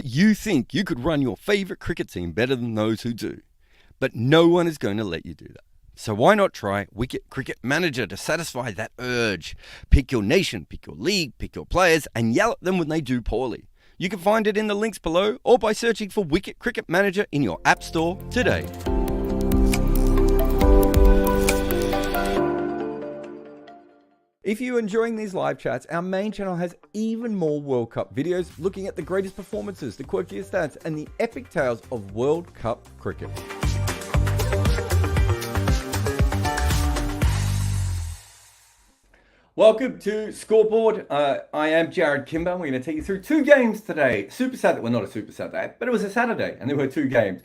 You think you could run your favourite cricket team better than those who do, but no one is going to let you do that. So why not try Wicket Cricket Manager to satisfy that urge? Pick your nation, pick your league, pick your players, and yell at them when they do poorly. You can find it in the links below or by searching for Wicket Cricket Manager in your app store today. If you're enjoying these live chats, our main channel has even more World Cup videos looking at the greatest performances, the quirkiest stats, and the epic tales of World Cup cricket. Welcome to Scoreboard. I am Jared Kimber. We're going to take you through two games today. Super Saturday, well, not a Super Saturday, but it was a Saturday, and there were two games.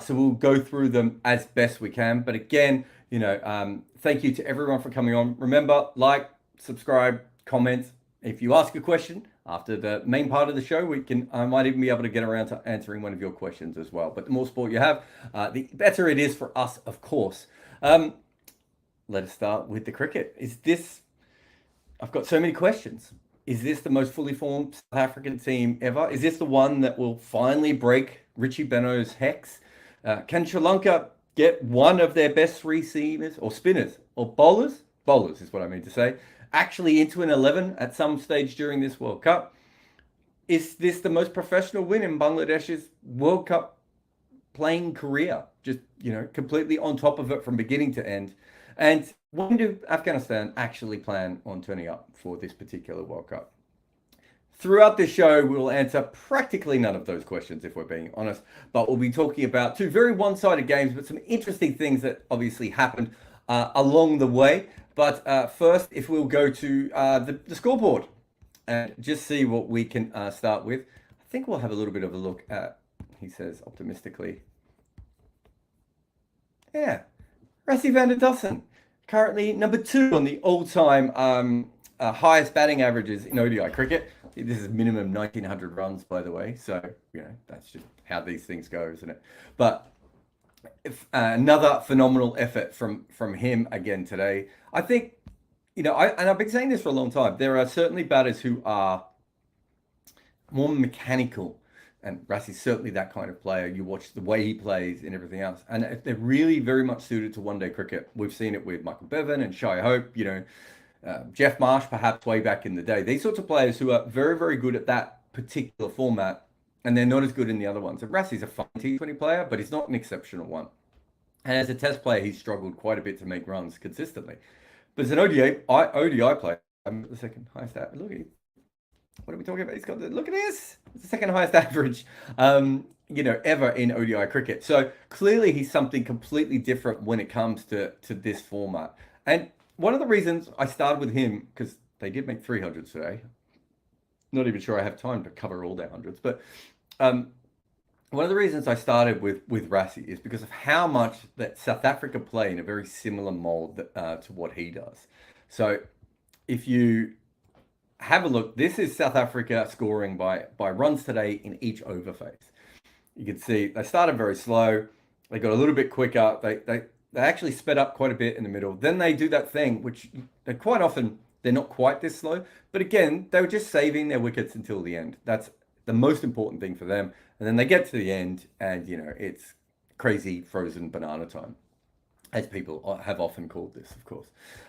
So we'll go through them as best we can. But again, thank you to everyone for coming on. Remember, like, subscribe, comment. If you ask a question after the main part of the show, I might even be able to get around to answering one of your questions as well. But the more support you have, the better it is for us, of course. Let us start with the cricket. I've got so many questions. Is this the most fully formed South African team ever? Is this the one that will finally break Richie Benaud's hex? Can Sri Lanka get one of their best three seamers or spinners or bowlers? Bowlers is what I mean to say. Actually into an 11 at some stage during this World Cup. Is this the most professional win in Bangladesh's World Cup playing career? Just, completely on top of it from beginning to end. And when do Afghanistan actually plan on turning up for this particular World Cup? Throughout this show, we'll answer practically none of those questions, if we're being honest. But we'll be talking about two very one-sided games, but some interesting things that obviously happened along the way. But first, if we'll go to the scoreboard and just see what we can start with. I think we'll have a little bit of a look at, he says optimistically. Yeah, Rassie van der Dussen, currently number 2 on the all-time highest batting averages in ODI cricket. This is minimum 1,900 runs, by the way. So, that's just how these things go, isn't it? But another phenomenal effort from him again today. I think, I've been saying this for a long time. There are certainly batters who are more mechanical, and Rassie's certainly that kind of player. You watch the way he plays and everything else, and they're really very much suited to one-day cricket. We've seen it with Michael Bevan and Shai Hope, Jeff Marsh, perhaps way back in the day. These sorts of players who are very, very good at that particular format, and they're not as good in the other ones. And Rassie's a fine T20 player, but he's not an exceptional one. And as a test player, he's struggled quite a bit to make runs consistently. But as an ODI player, I'm the second highest. Look, what are we talking about? He's got look at this. It's the second highest average, ever in ODI cricket. So clearly he's something completely different when it comes to this format. And one of the reasons I started with him, because they did make 300s today. Not even sure I have time to cover all their hundreds, but one of the reasons I started with Rassie is because of how much that South Africa play in a very similar mold to what he does. So if you have a look, this is South Africa scoring by runs today in each over phase. You can see they started very slow. They got a little bit quicker. They actually sped up quite a bit in the middle. Then they do that thing, which they quite often, they're not quite this slow. But again, they were just saving their wickets until the end. That's the most important thing for them. And then they get to the end and, it's crazy frozen banana time, as people have often called this, of course.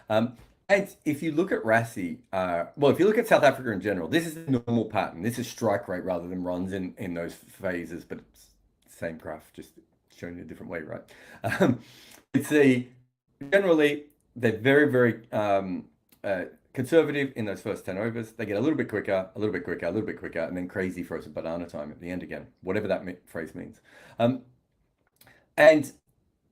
And if you look at Rassie, if you look at South Africa in general, this is the normal pattern. This is strike rate rather than runs in those phases, but it's the same graph, just shown in a different way, right? Generally, they're very, very conservative in those first 10 overs. They get a little bit quicker, a little bit quicker, a little bit quicker, and then crazy frozen banana time at the end again, whatever that phrase means. And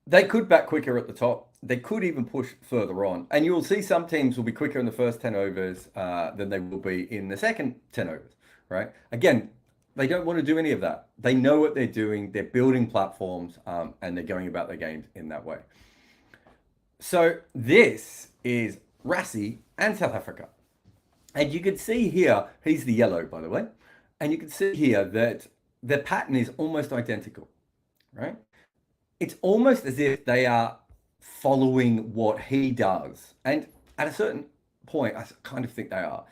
they could bat quicker at the top. They could even push further on. And you will see some teams will be quicker in the first 10 overs than they will be in the second 10 overs, right? Again, they don't want to do any of that. They know what they're doing. They're building platforms and they're going about their games in that way. So this is Rassie and South Africa. And you can see here, he's the yellow, by the way. And you can see here that the pattern is almost identical, right? It's almost as if they are following what he does. And at a certain point, I kind of think they are.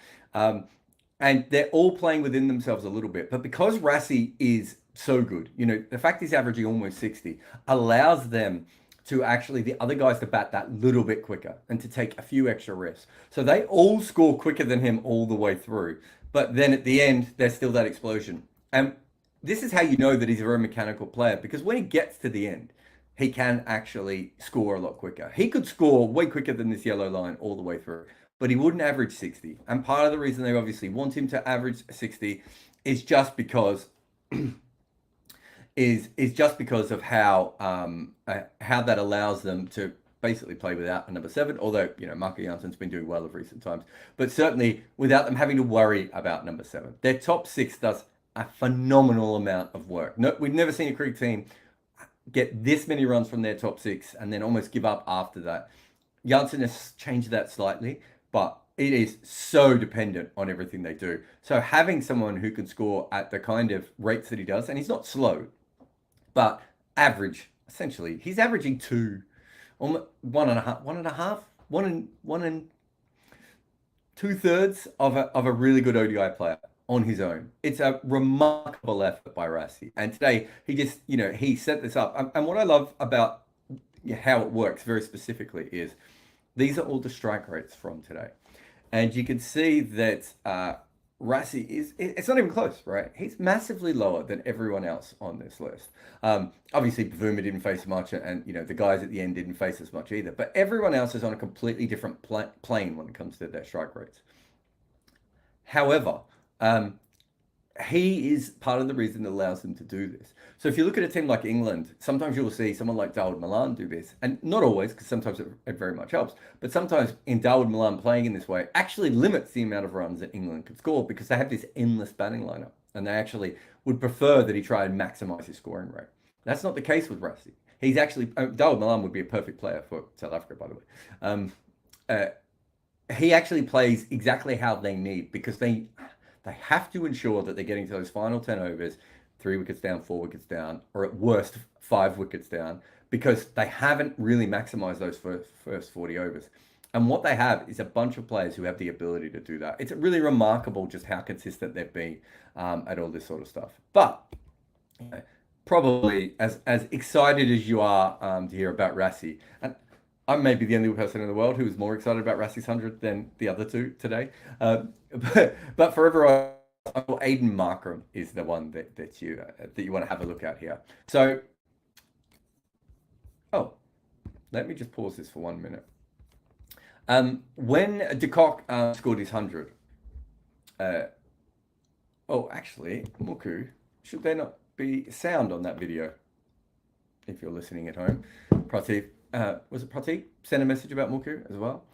and they're all playing within themselves a little bit. But because Rassi is so good, the fact he's averaging almost 60 allows them to actually the other guys to bat that little bit quicker and to take a few extra risks. So they all score quicker than him all the way through. But then at the end, there's still that explosion. And this is how you know that he's a very mechanical player, because when he gets to the end, he can actually score a lot quicker. He could score way quicker than this yellow line all the way through, but he wouldn't average 60. And part of the reason they obviously want him to average 60 is just because is just because of how that allows them to basically play without a number 7. Although Marco Janssen's been doing well of recent times, but certainly without them having to worry about number 7. Their top 6 does a phenomenal amount of work. No, we've never seen a cricket team get this many runs from their top 6 and then almost give up after that. Janssen has changed that slightly, but it is so dependent on everything they do. So having someone who can score at the kind of rates that he does, and he's not slow, but average, essentially, he's averaging 2, one and 2/3 of a really good ODI player on his own. It's a remarkable effort by Rassi. And today he just, he set this up. And what I love about how it works very specifically is these are all the strike rates from today. And you can see that Rassi it's not even close, right? He's massively lower than everyone else on this list. Obviously, Bavuma didn't face much, and the guys at the end didn't face as much either. But everyone else is on a completely different plane when it comes to their strike rates. However, he is part of the reason that allows them to do this. So if you look at a team like England, sometimes you'll see someone like Dawood Malan do this. And not always, because sometimes it very much helps. But sometimes in Dawood Malan playing in this way actually limits the amount of runs that England could score, because they have this endless batting lineup. And they actually would prefer that he try and maximize his scoring rate. That's not the case with Rassi. He's actually, Dawood Malan would be a perfect player for South Africa, by the way. He actually plays exactly how they need, because they have to ensure that they're getting to those final 10 overs, 3 wickets down, 4 wickets down, or at worst, 5 wickets down, because they haven't really maximized those first 40 overs. And what they have is a bunch of players who have the ability to do that. It's really remarkable just how consistent they've been at all this sort of stuff. But probably as excited as you are to hear about Rassi, and I'm maybe the only person in the world who is more excited about Rassi's 100 than the other two today. But for everyone, Aiden Markram is the one that you want to have a look at here. So, let me just pause this for 1 minute. When de Kock scored his 100, actually, Muku, should there not be sound on that video? If you're listening at home, Pratik. Was it Pratik sent a message about Muku as well?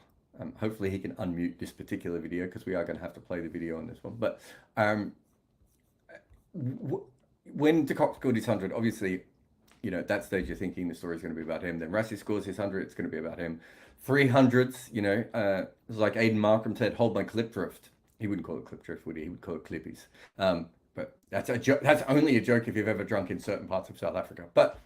Hopefully he can unmute this particular video, because we are going to have to play the video on this one. But when de Kock scored his 100, obviously, at that stage you're thinking the story is going to be about him. Then Rassi scores his 100, it's going to be about him. 300s, it's like Aiden Markram said, hold my clip drift. He wouldn't call it clip drift, would he? He would call it clippies. But that's only a joke if you've ever drunk in certain parts of South Africa. But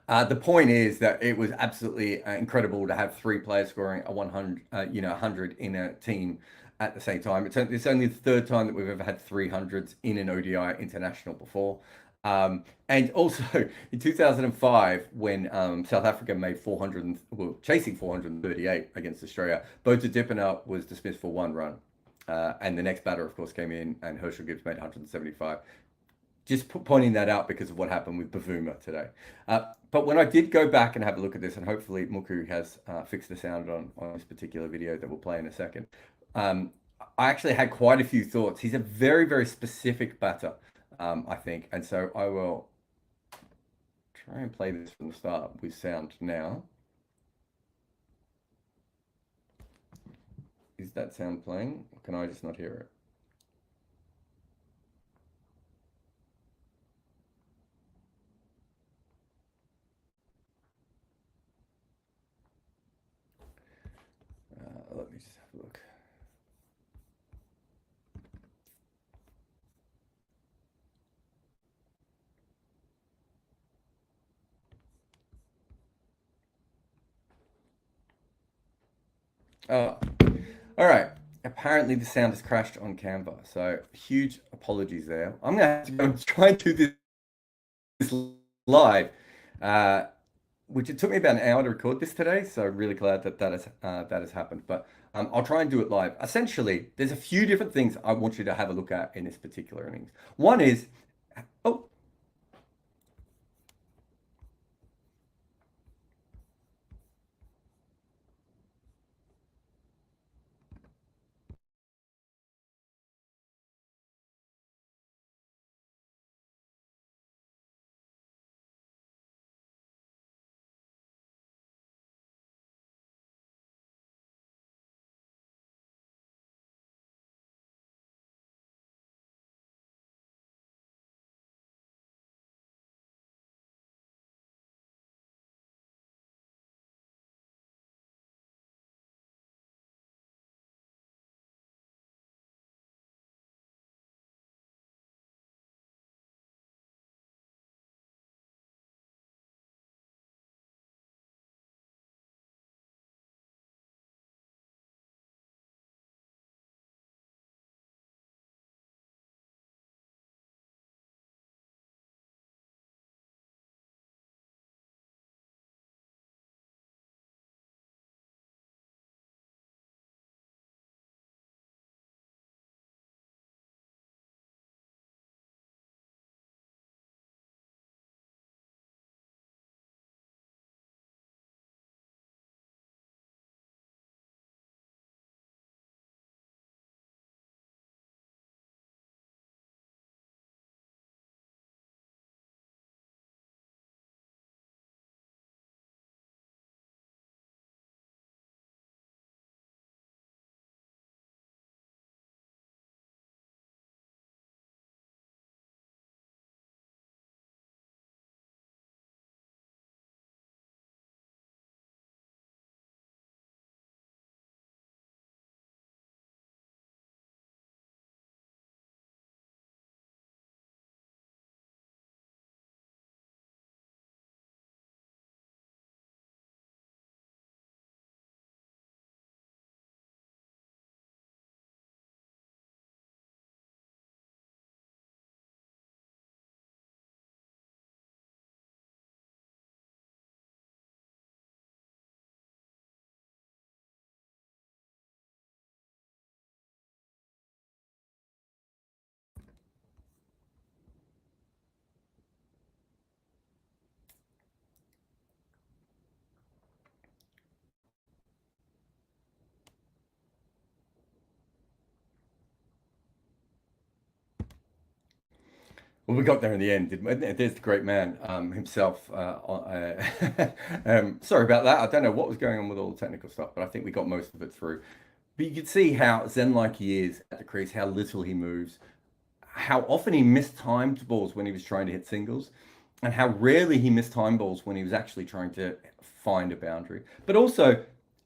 the point is that it was absolutely incredible to have 3 players scoring a 100, 100 in a team at the same time. It's only the 3rd time that we've ever had 300s in an ODI international before. And also in 2005, when South Africa made chasing 438 against Australia, Bota Dippenaar was dismissed for 1 run. And the next batter, of course, came in, and Herschel Gibbs made 175. Just pointing that out because of what happened with Bavuma today. But when I did go back and have a look at this, and hopefully Muku has fixed the sound on this particular video that we'll play in a second, I actually had quite a few thoughts. He's a very, very specific batter, I think. And so I will try and play this from the start with sound now. Is that sound playing? Or can I just not hear it? Let me just have a look. All right. apparently the sound has crashed on Canva. So huge apologies there. I'm gonna have to go and try and do this live, uh, which it took me about an hour to record this today. So really glad that that has happened. But I'll try and do it live. Essentially, there's a few different things I want you to have a look at in this particular innings. One is, oh, well, we got there in the end. There's the great man himself. Sorry about that. I don't know what was going on with all the technical stuff, but I think we got most of it through. But you could see how zen-like he is at the crease, how little he moves, how often he missed timed balls when he was trying to hit singles, and how rarely he missed time balls when he was actually trying to find a boundary. But also,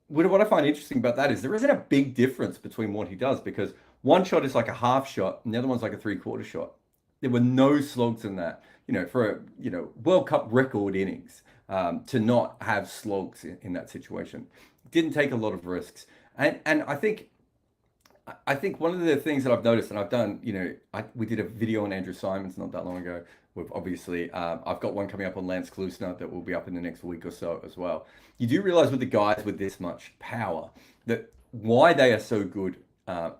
what I find interesting about that is there isn't a big difference between what he does because one shot is like a half shot and the other one's like a three-quarter shot. There were no slogs in that. For a World Cup record innings, to not have slogs in that situation, didn't take a lot of risks, and I think one of the things that I've noticed, and I've done, we did a video on Andrew Simons not that long ago. We've obviously, I've got one coming up on Lance Klusner that will be up in the next week or so as well. You do realize with the guys with this much power that why they are so good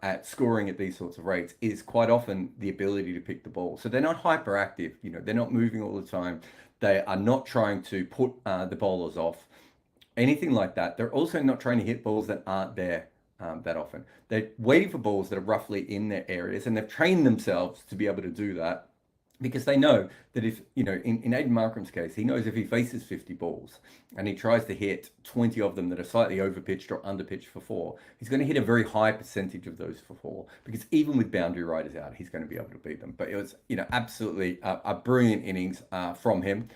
at scoring at these sorts of rates is quite often the ability to pick the ball. So they're not hyperactive, they're not moving all the time. They are not trying to put the bowlers off anything like that. They're also not trying to hit balls that aren't there that often. They're waiting for balls that are roughly in their areas, and they've trained themselves to be able to do that because they know that if, in Aiden Markram's case, he knows if he faces 50 balls and he tries to hit 20 of them that are slightly overpitched or underpitched for four, he's going to hit a very high percentage of those for four because even with boundary riders out, he's going to be able to beat them. But it was, absolutely a brilliant innings from him.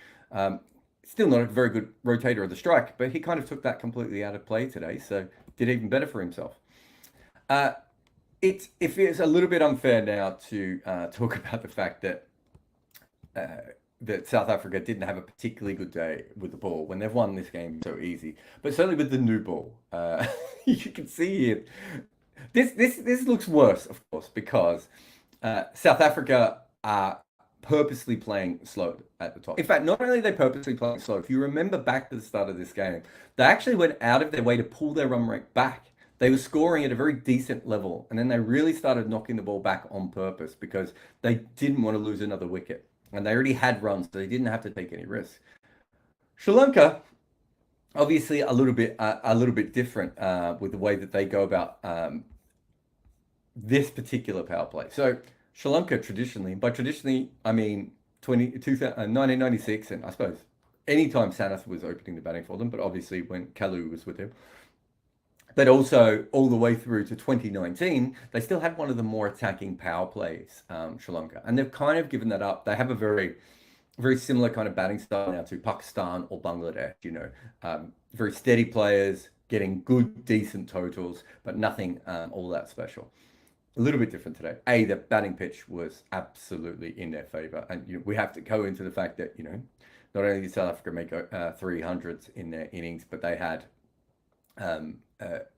Still not a very good rotator of the strike, but he kind of took that completely out of play today, so did even better for himself. Uh, it feels a little bit unfair now to talk about the fact that South Africa didn't have a particularly good day with the ball when they've won this game so easy. But certainly with the new ball, you can see it. This looks worse, of course, because South Africa are purposely playing slow at the top. In fact, not only are they purposely playing slow, if you remember back to the start of this game, they actually went out of their way to pull their run rate back. They were scoring at a very decent level, and then they really started knocking the ball back on purpose because they didn't want to lose another wicket. And they already had runs, so they didn't have to take any risks. Sri Lanka, obviously, a little bit different with the way that they go about this particular power play. So Sri Lanka traditionally, by traditionally, I mean 1996, and I suppose anytime Sanath was opening the batting for them, but obviously when Kalu was with him. But also all the way through to 2019, they still had one of the more attacking power plays, Sri Lanka. And they've kind of given that up. They have a very similar kind of batting style now to Pakistan or Bangladesh, very steady players, getting good, decent totals, but nothing all that special. A little bit different today. The batting pitch was absolutely in their favor. And we have to go into the fact that, not only did South Africa make 300s in their innings, but they had,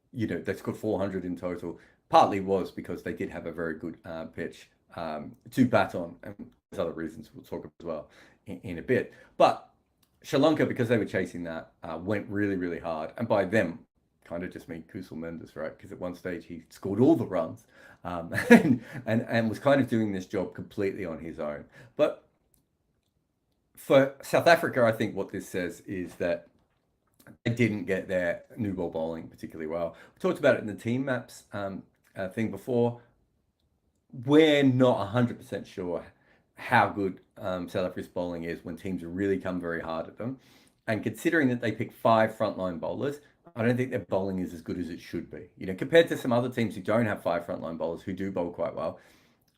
they scored 400 in total. Partly was because they did have a very good pitch to bat on, and there's other reasons we'll talk about as well in a bit. But Sri Lanka, because they were chasing that, went really, really hard. And by them, kind of just mean Kusal Mendes, right? Because at one stage he scored all the runs and was kind of doing this job completely on his own. But for South Africa, I think what this says is that they didn't get their new ball bowling particularly well. We talked about it in the team maps thing before. We're not 100% sure how good South Africa's bowling is when teams really come very hard at them. And considering that they pick 5 frontline bowlers, I don't think their bowling is as good as it should be. Compared to some other teams who don't have 5 frontline bowlers who do bowl quite well,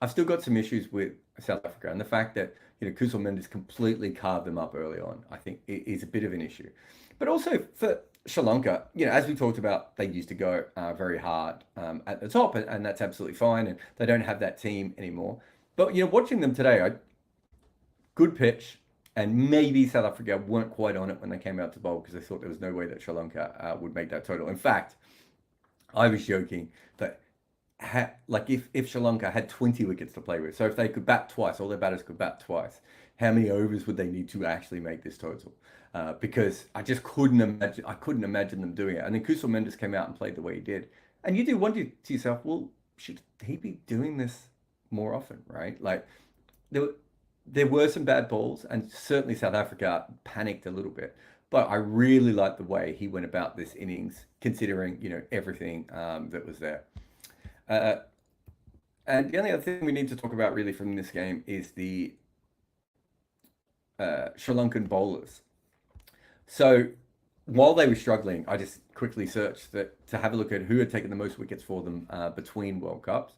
I've still got some issues with South Africa. And the fact that, Kusal Mendes completely carved them up early on, I think is a bit of an issue. But also for Sri Lanka, as we talked about, they used to go very hard at the top, and that's absolutely fine. And they don't have that team anymore. But, watching them today, good pitch. And maybe South Africa weren't quite on it when they came out to bowl because they thought there was no way that Sri Lanka would make that total. In fact, I was joking that if Sri Lanka had 20 wickets to play with, so if they could bat twice, all their batters could bat twice, how many overs would they need to actually make this total? Because I just couldn't imagine them doing it. And then Kusal Mendes came out and played the way he did. And you do wonder to yourself, well, should he be doing this more often, right? Like there were some bad balls, and certainly South Africa panicked a little bit. But I really liked the way he went about this innings, considering everything that was there. And the only other thing we need to talk about really from this game is the Sri Lankan bowlers. So while they were struggling, I just quickly searched to have a look at who had taken the most wickets for them between World Cups.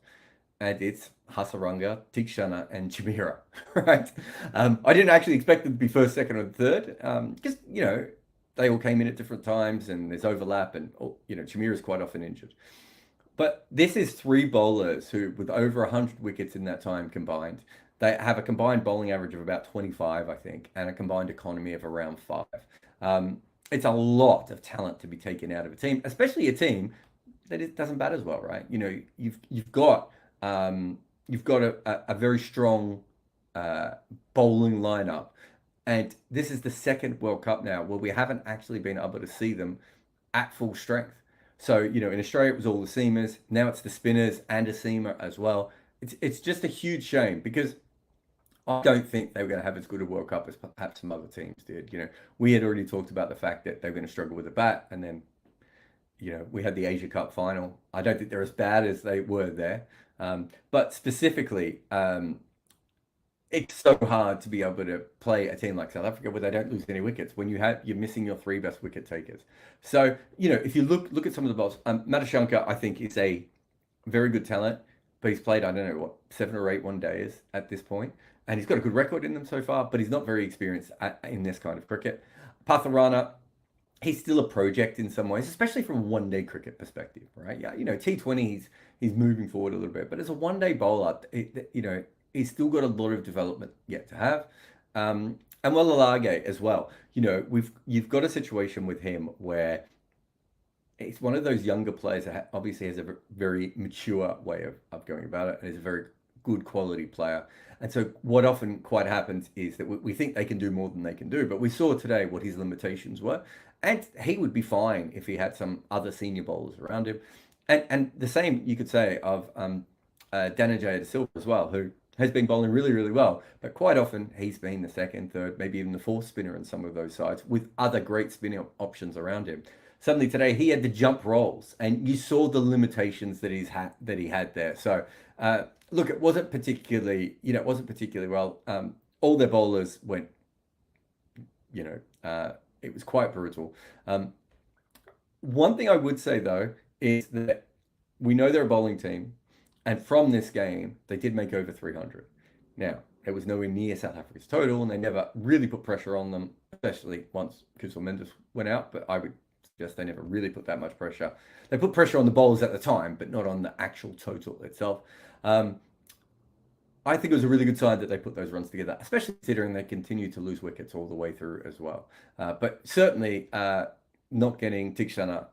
And it's Hasaranga, Tikshana, and Chimera, right? I didn't actually expect them to be first, second, or third, because, they all came in at different times and there's overlap, and, Chimera is quite often injured. But this is 3 bowlers who, with over 100 wickets in that time combined, they have a combined bowling average of about 25, I think, and a combined economy of around 5. It's a lot of talent to be taken out of a team, especially a team that it doesn't bat as well, right? You've got a very strong bowling lineup, and this is the second World Cup now where we haven't actually been able to see them at full strength. So in Australia it was all the seamers, now it's the spinners and a seamer as well. It's just a huge shame because I don't think they were going to have as good a World Cup as perhaps some other teams did. We had already talked about the fact that they were going to struggle with the bat, and then we had the Asia Cup final. I don't think they're as bad as they were there. But specifically, it's so hard to be able to play a team like South Africa where they don't lose any wickets when you're missing your 3 best wicket takers. So, if you look at some of the bowls, Madhushanka, I think, is a very good talent, but he's played, I don't know, 7 or 8 one-days at this point, and he's got a good record in them so far, but he's not very experienced in this kind of cricket. Patharana, he's still a project in some ways, especially from a one-day cricket perspective, right? Yeah, T20, he's moving forward a little bit, but as a one-day bowler, he's still got a lot of development yet to have. And Walalage as well. You've got a situation with him where it's one of those younger players that obviously has a very mature way of going about it, and is a very good quality player. And so what often quite happens is that we think they can do more than they can do, but we saw today what his limitations were, and he would be fine if he had some other senior bowlers around him. And the same you could say of Danijay De Silva as well, who has been bowling really, really well, but quite often he's been the second, third, maybe even the fourth spinner in some of those sides with other great spinning options around him. Suddenly today he had the jump rolls, and you saw the limitations that he had there. So look, it wasn't particularly, it wasn't particularly well. All their bowlers went, it was quite brutal. One thing I would say though is that we know they're a bowling team, and from this game they did make over 300. Now it was nowhere near South Africa's total, and they never really put pressure on them, especially once Kusal Mendes went out. But I would suggest they never really put that much pressure. They put pressure on the bowlers at the time, but not on the actual total itself. I think it was a really good sign that they put those runs together, especially considering they continued to lose wickets all the way through as well. But certainly not getting Tikshana,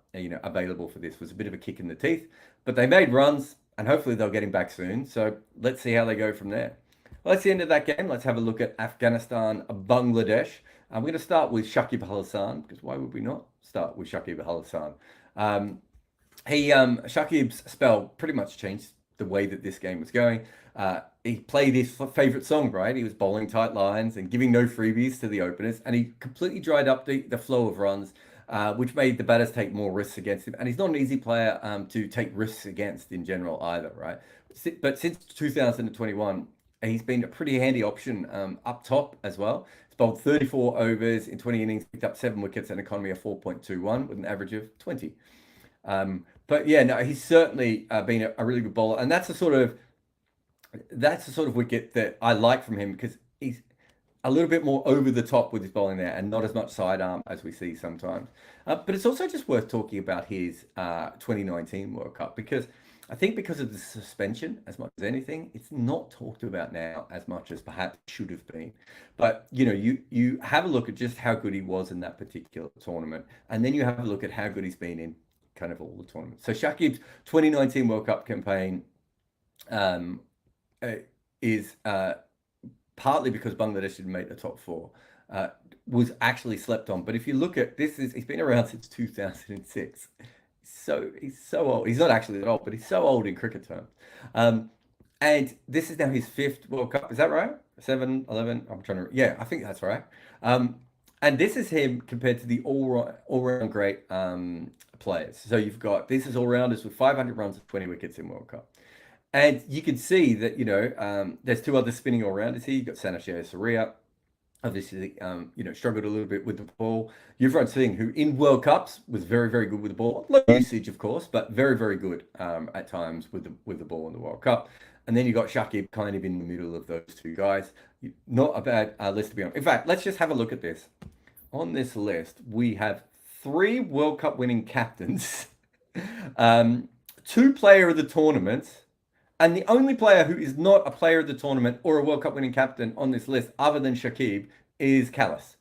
available for this was a bit of a kick in the teeth. But they made runs, and hopefully they'll get him back soon. So let's see how they go from there. Well, that's the end of that game. Let's have a look at Afghanistan, Bangladesh. We're going to start with Shakib Al Hasan, because why would we not start with Shakib Al Hasan? Shakib's spell pretty much changed the way that this game was going. He played his favorite song, right? He was bowling tight lines and giving no freebies to the openers, and he completely dried up the flow of runs, which made the batters take more risks against him. And he's not an easy player to take risks against in general either, right? But since 2021, he's been a pretty handy option up top as well. He's bowled 34 overs in 20 innings, picked up 7 wickets, and an economy of 4.21 with an average of 20. But yeah, no, he's certainly been a really good bowler, and that's the sort of wicket that I like from him, because he's a little bit more over the top with his bowling there, and not as much sidearm as we see sometimes. But it's also just worth talking about his 2019 World Cup, because I think because of the suspension, as much as anything, it's not talked about now as much as perhaps it should have been. But you have a look at just how good he was in that particular tournament, and then you have a look at how good he's been in kind of all the tournaments. So Shakib's 2019 World Cup campaign is partly because Bangladesh didn't make the top 4, was actually slept on. But if you look at he's been around since 2006. So he's so old. He's not actually that old, but he's so old in cricket terms. And this is now his 5th World Cup. Is that right? 7, 11? I'm trying to. Yeah, I think that's right. And this is him compared to the all-round great players. So you've got, this is all-rounders with 500 runs and 20 wickets in World Cup. And you can see that, there's 2 other spinning all-rounders here. You've got Sanashia Surya, obviously, struggled a little bit with the ball. Yuvraj Singh, who in World Cups was very, very good with the ball. Low usage, of course, but very, very good at times with the ball in the World Cup. And then you got Shakib kind of in the middle of those 2 guys. Not a bad list to be on. In fact, let's just have a look at this. On this list, we have 3 World Cup winning captains, 2 player of the tournament, and the only player who is not a player of the tournament or a World Cup winning captain on this list, other than Shakib, is Kallis.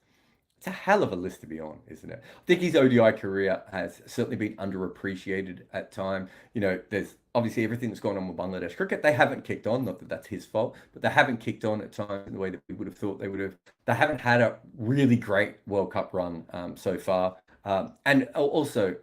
It's a hell of a list to be on, isn't it? I think his ODI career has certainly been underappreciated at time. There's obviously everything that's gone on with Bangladesh cricket. They haven't kicked on, not that that's his fault, but they haven't kicked on at times in the way that we would have thought they would have. They haven't had a really great World Cup run so far. And also,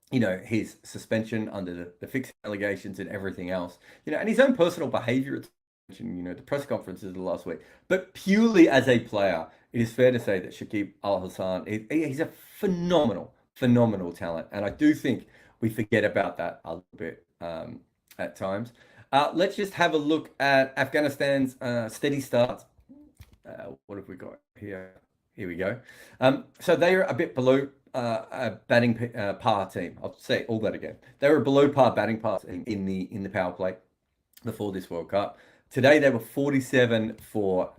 his suspension under the fixing allegations and everything else, and his own personal behavior, the press conferences of the last week. But purely as a player, it is fair to say that Shakib Al Hasan, he's a phenomenal talent. And I do think we forget about that a little bit at times. Let's just have a look at Afghanistan's steady start. What have we got here? Here we go. So they are a bit below a batting par team. I'll say all that again. They were a below par batting par team in the power play before this World Cup. Today they were 47 for.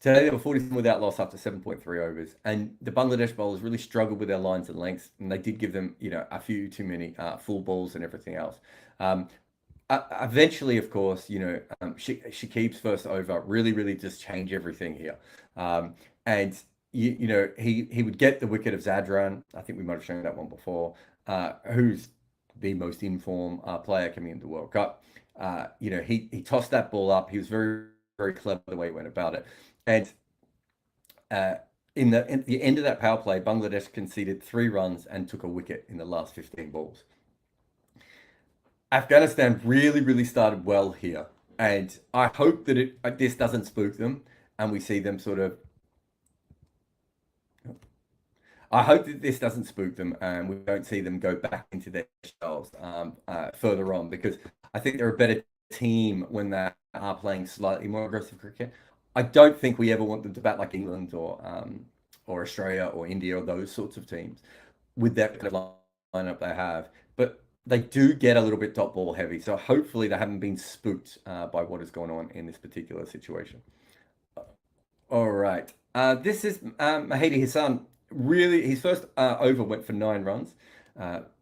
Today they were 47 without loss after 7.3 overs, and the Bangladesh bowlers really struggled with their lines and lengths, and they did give them, a few too many full balls and everything else. Eventually, of course, Shakib's first over really just changed everything here. And he would get the wicket of Zadran. I think we might have shown that one before. Who's the most informed player coming into the World Cup. He tossed that ball up. He was very, very clever the way he went about it. And in the end of that power play, Bangladesh conceded 3 runs and took a wicket in the last 15 balls. Afghanistan really, really started well here. And I hope that this doesn't spook them and we see them sort of. I hope that this doesn't spook them and we don't see them go back into their shells further on, because I think they're a better team when they are playing slightly more aggressive cricket. I don't think we ever want them to bat like England or Australia or India or those sorts of teams with that kind of lineup they have. But they do get a little bit dot ball heavy. So hopefully they haven't been spooked by what is going on in this particular situation. All right. This is Mahdi Hassan. Really, his first over went for 9 runs.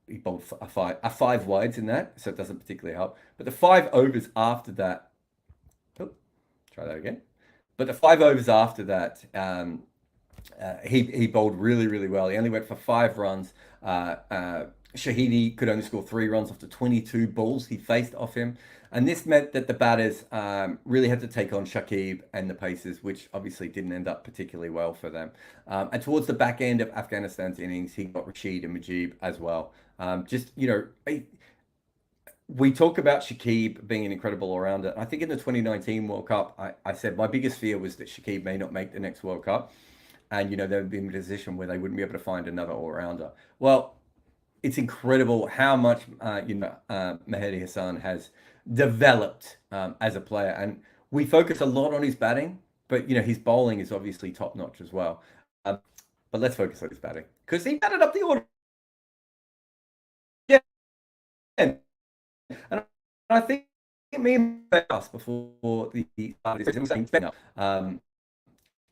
He bowled a five wides in that, so it doesn't particularly help. But the 5 overs after that, try that again. But the 5 overs after that, he bowled really, really well. He only went for 5 runs. Shahidi could only score 3 runs after 22 balls he faced off him. And this meant that the batters really had to take on Shakib and the Pacers, which obviously didn't end up particularly well for them. And towards the back end of Afghanistan's innings, he got Rashid and Mujib as well. We talk about Shakib being an incredible all-rounder. I think in the 2019 World Cup, I said my biggest fear was that Shakib may not make the next World Cup. And, they would be in a position where they wouldn't be able to find another all-rounder. Well, it's incredible how much, Mahdi Hassan has developed as a player. And we focus a lot on his batting, but, his bowling is obviously top-notch as well. But let's focus on his batting, because he batted up the order. Yeah. And I think me and us before the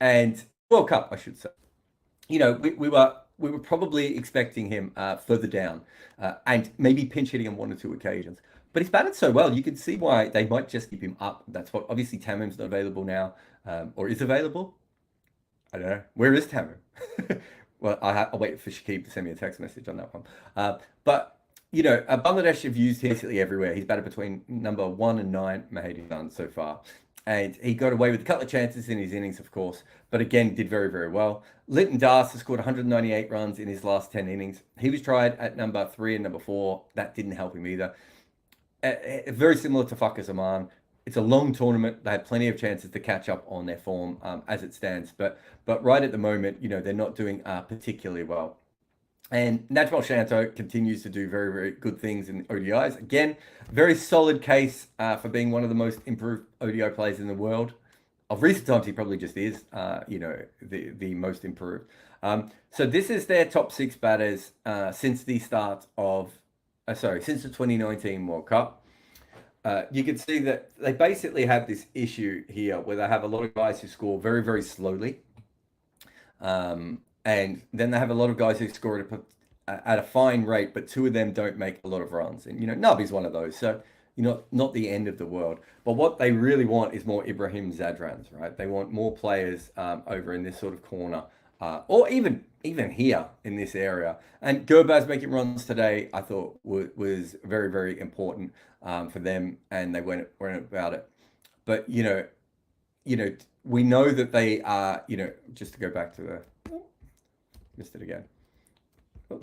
and World Cup, I should say. We were probably expecting him further down and maybe pinch hitting on 1 or 2 occasions. But he's batted so well, you can see why they might just keep him up. That's what, obviously Tamim's not available now, or is available. I don't know. Where is Tamim? Well, I'll wait for Shakib to send me a text message on that one. But Bangladesh have used him basically everywhere. He's batted between number 1 and 9, Mahdi Hassan, so far. And he got away with a couple of chances in his innings, of course, but again, did very, very well. Linton Das has scored 198 runs in his last 10 innings. He was tried at number 3 and number 4. That didn't help him either. Very similar to Fakhar Zaman. It's a long tournament. They had plenty of chances to catch up on their form as it stands. But right at the moment, they're not doing particularly well. And Najmal Shanto continues to do very, very good things in ODIs. Again, very solid case for being one of the most improved ODI players in the world. Of recent times, he probably just is, the most improved. So this is their top 6 batters since the start of, since the 2019 World Cup. You can see that they basically have this issue here where they have a lot of guys who score very, very slowly. And then they have a lot of guys who score at a fine rate, but 2 of them don't make a lot of runs. And, Nabi's one of those. So, not the end of the world. But what they really want is more Ibrahim Zadrans, right? They want more players over in this sort of corner, or even here in this area. And Gurbaz making runs today, I thought was very, very important for them, and they went about it. But, we know that they are, just to go back to the... Missed it again. Oh.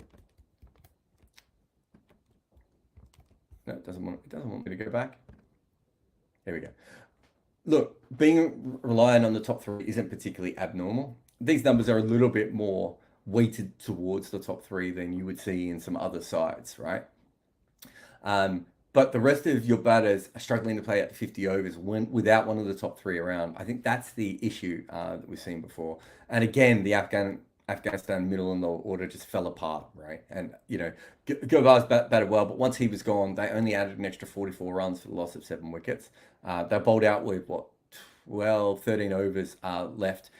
No, it doesn't want me to go back. There we go. Look, being reliant on the top 3 isn't particularly abnormal. These numbers are a little bit more weighted towards the top 3 than you would see in some other sides, right? But the rest of your batters are struggling to play at 50 overs without one of the top 3 around. I think that's the issue that we've seen before. And again, the Afghanistan middle in the order just fell apart, right? And, Gurbaz batted well, but once he was gone, they only added an extra 44 runs for the loss of 7 wickets. They bowled out with, 13 overs left.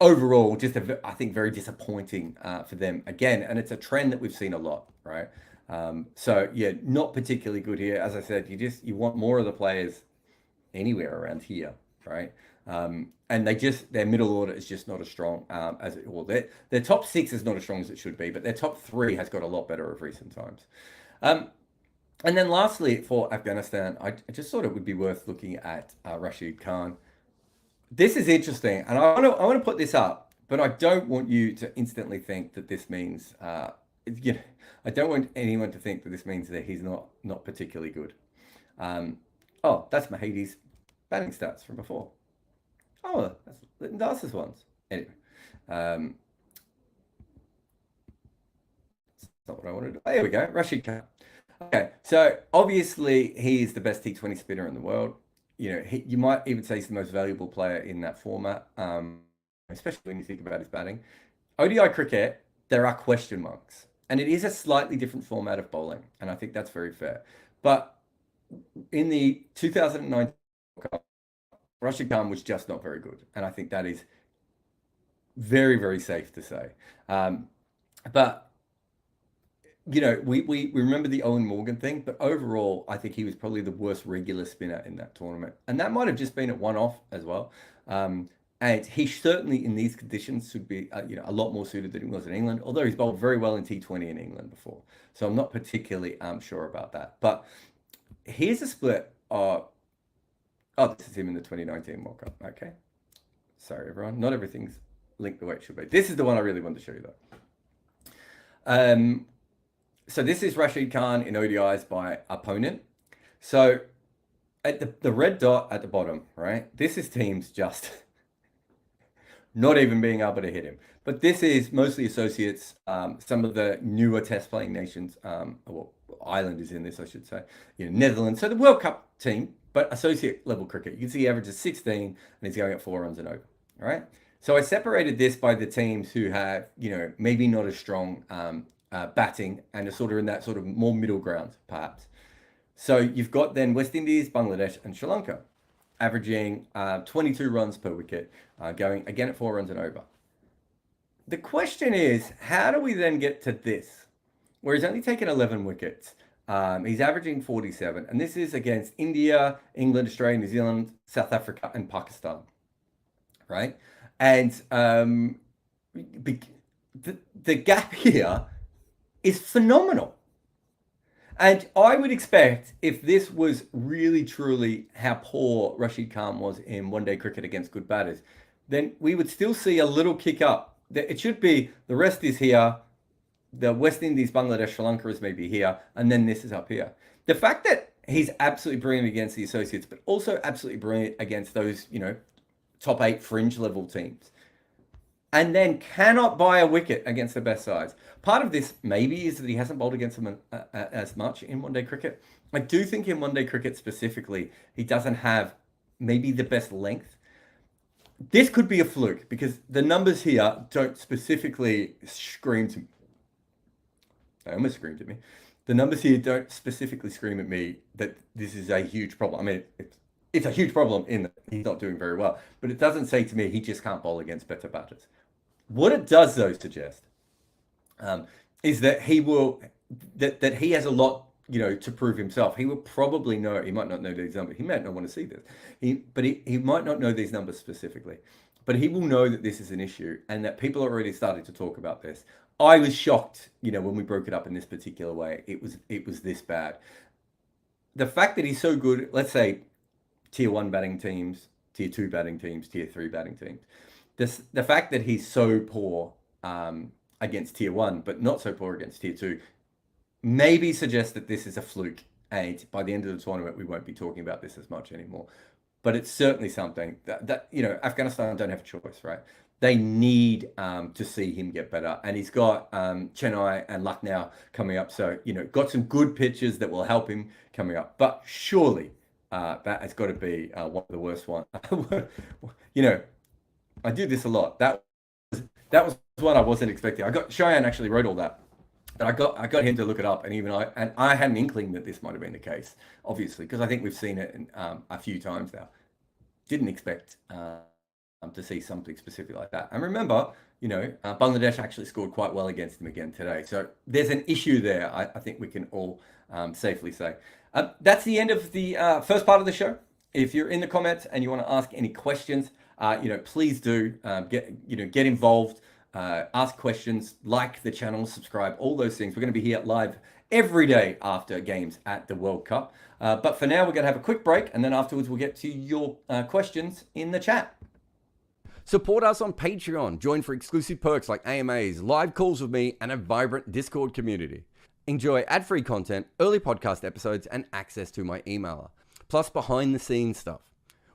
Overall, just I think very disappointing for them again. And it's a trend that we've seen a lot, right? So, yeah, not particularly good here. As I said, you want more of the players anywhere around here, right? And their middle order is just not as strong as it will. Their top six is not as strong as it should be, but their top three has got a lot better of recent times. And then lastly, for Afghanistan, I just thought it would be worth looking at Rashid Khan. This is interesting, and I want to put this up, but I don't want you to instantly think that this means, I don't want anyone to think that this means that he's not particularly good. Oh, that's Mahdi's batting stats from before. Oh, that's Nasser's ones. Anyway, that's not what I wanted. Oh, here we go, Rashid Khan. Okay, so obviously he's the best T20 spinner in the world. You might even say he's the most valuable player in that format, especially when you think about his batting. ODI cricket, there are question marks, and it is a slightly different format of bowling, and I think that's very fair. But in the 2019 World Cup, Rashid Khan was just not very good, and I think that is very, very safe to say. But we remember the Owen Morgan thing, but overall, I think he was probably the worst regular spinner in that tournament. And that might have just been a one-off as well. And he certainly, in these conditions, should be a lot more suited than he was in England, although he's bowled very well in T20 in England before. So I'm not particularly sure about that. But here's a split. This is him in the 2019 World Cup. Okay. Sorry, everyone. Not everything's linked the way it should be. This is the one I really wanted to show you, though. So this is Rashid Khan in ODIs by opponent. So at the red dot at the bottom, right? This is teams just not even being able to hit him. But this is mostly associates, some of the newer test playing nations, Ireland is in this, I should say, Netherlands. So the World Cup team, but associate level cricket. You can see he averages 16 and he's going at 4 runs and over, all right? So I separated this by the teams who have, maybe not as strong batting and are sort of in that sort of more middle ground, perhaps. So you've got then West Indies, Bangladesh, and Sri Lanka, averaging 22 runs per wicket, going again at 4 runs and over. The question is, how do we then get to this, where he's only taken 11 wickets? He's averaging 47, and this is against India, England, Australia, New Zealand, South Africa, and Pakistan, right? And the gap here is phenomenal. And I would expect if this was really truly how poor Rashid Khan was in one-day cricket against good batters, then we would still see a little kick up. It should be the rest is here, the West Indies, Bangladesh, Sri Lanka is maybe here, and then this is up here. The fact that he's absolutely brilliant against the associates, but also absolutely brilliant against those, top 8 fringe level teams, and then cannot buy a wicket against the best sides. Part of this maybe is that he hasn't bowled against them as much in one-day cricket. I do think in one-day cricket specifically, he doesn't have maybe the best length. This could be a fluke because the numbers here don't specifically scream to me. They almost screamed at me. The numbers here don't specifically scream at me that this is a huge problem. I mean, it's a huge problem in that he's not doing very well, but it doesn't say to me he just can't bowl against better batters. What it does, though, suggest is that he will that he has a lot, to prove himself. He will probably know. He might not know these numbers. He might not want to see this. He might not know these numbers specifically, but he will know that this is an issue and that people are already starting to talk about this. I was shocked, when we broke it up in this particular way. It was this bad. The fact that he's so good, let's say, tier 1 batting teams, tier 2 batting teams, tier 3 batting teams. The fact that he's so poor against tier 1, but not so poor against tier 2, maybe suggests that this is a fluke. And by the end of the tournament, we won't be talking about this as much anymore. But it's certainly something that Afghanistan don't have a choice, right? They need to see him get better. And he's got Chennai and Lucknow coming up. So, got some good pitches that will help him coming up. But surely that has got to be one of the worst ones. I do this a lot. That was one I wasn't expecting. Cheyenne actually wrote all that. But I got him to look it up, and I had an inkling that this might have been the case, obviously, because I think we've seen it a few times now. Didn't expect to see something specific like that. And remember, Bangladesh actually scored quite well against them again today. So there's an issue there, I think we can all safely say. That's the end of the first part of the show. if you're in the comments and you want to ask any questions, please do get involved, ask questions, like the channel, subscribe, all those things. We're going to be here live every day after games at the World Cup. But for now, we're going to have a quick break, and then afterwards we'll get to your questions in the chat. Support us on Patreon. Join for exclusive perks like AMAs, live calls with me, and a vibrant Discord community. Enjoy ad-free content, early podcast episodes, and access to my emailer, plus behind-the-scenes stuff.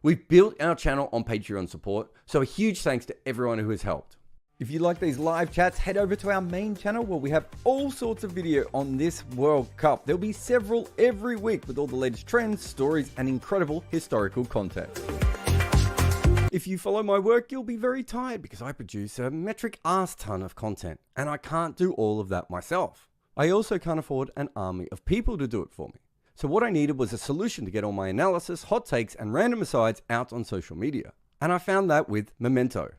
We've built our channel on Patreon support, so a huge thanks to everyone who has helped. If you like these live chats, head over to our main channel where we have all sorts of video on this World Cup. There'll be several every week with all the latest trends, stories, and incredible historical content. If you follow my work, you'll be very tired because I produce a metric ass ton of content, and I can't do all of that myself. I also can't afford an army of people to do it for me. So what I needed was a solution to get all my analysis, hot takes, and random asides out on social media. And I found that with Memento,